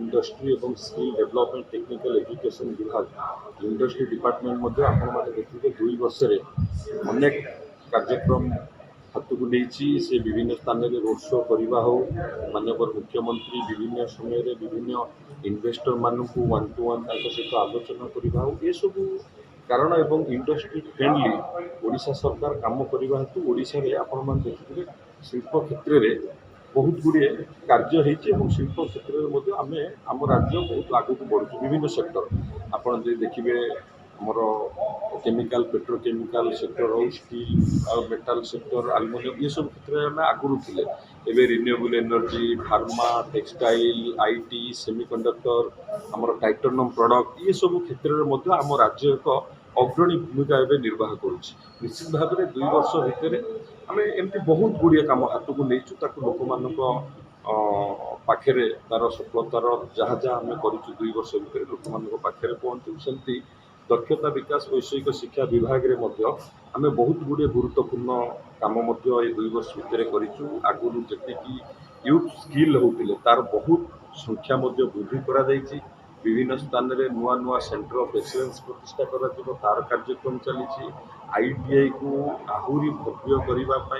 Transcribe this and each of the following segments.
industry और skill development technical education विभाग industry department मध्य आपण देखिए 2 वर्ष अनेक कार्यक्रम हाथ को नहीं से विभिन्न स्थान में रोड शो करवा हो माननीय मुख्यमंत्री विभिन्न समय विभिन्न इन्वेस्टर मानू वन टू वन सहित आलोचना करवा हो ये सब कारण एवं इंडस्ट्री फ्रेंडली ओडिशा सरकार काम करने हेतु ओडिशा रे आपण मान देखिए शिल्प क्षेत्र में बहुत गुड़े कार्य होती शिल्प क्षेत्र में आम आम राज्य बहुत आगक बढ़ुँ विभिन्न सेक्टर आपड़ देखिए आमर केमिकल पेट्रोकेमिकल सेक्टर हो स्टील मेटाल सेक्टर आलुमिनियम ये सब क्षेत्र में आगुरी थे एवं renewable energy pharma textile IT semiconductor आमर टाइटानियम प्रोडक्ट ये सब क्षेत्र में आम राज्य एक अग्रणी भूमिका एवं निर्वाह करुच्ची निश्चित भाव में 2 वर्ष भितर आम एमती बहुत गुड़िया कम हाथ को नहीं लोक मान पाखे तार सफलतार जहाँ जहाँ आम कर 2 वर्ष भितर लोक मान पाखे पहुँचू सेमती दक्षता विकास वैषयिक शिक्षा विभाग में आम बहुत गुड़े गुरुत्वपूर्ण कम 2 वर्ष भितर करूँ आगुरी जी यूथ स्किल होते तार बहुत संख्या वृद्धि करा विभिन्न स्थान में नुआ नुआ सेंटर ऑफ एक्सीलेंस प्रतिष्ठा करा तार कार्यक्रम चली आईटीआई को आहुरी भव्य करने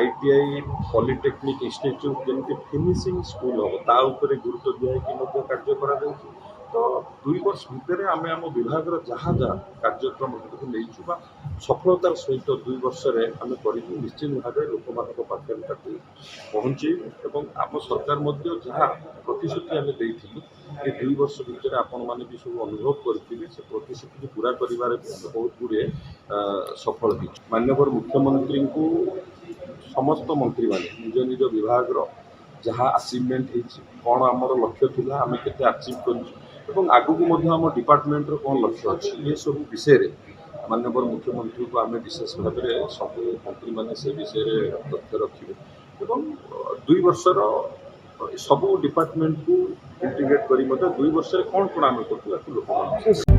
आईटीआई पॉलिटेक्निक इंस्टीट्यूट जमी फिनिशिंग स्कूल हम ता गुरुत्व दिखाई कार्य करा तो 2 वर्ष भितर आम आम विभाग जहाँ जहाँ कार्यक्रम नहीं सफलतार सहित 2 वर्ष आम कर निश्चित भाव लोक मान पाखे पहुँचे आम सरकार जहाँ प्रतिश्रुति आम देथिलु ये 2 वर्ष भितर आपण मैंने भी सब अनुभव करेंगे से प्रतिश्रुति पूरा कर बहुत गुड़े सफल हो माननीय मुख्यमंत्री को समस्त मंत्री मैंने निज निज विभाग जहाँ अचिवमेंट कौन आमर लक्ष्य थी आम के अचिव कर आगक आम डिपार्टमेंट कौन लक्ष्य अच्छी ये सब विषय माननीय मुख्यमंत्री को आम विशेष भाव में सब मंत्री मैंने से विषय तथ्य रखिए 2 वर्षर सब डिपार्टमेंट को इंटीग्रेट कर 2 वर्ष कौन कौन आम कर लोक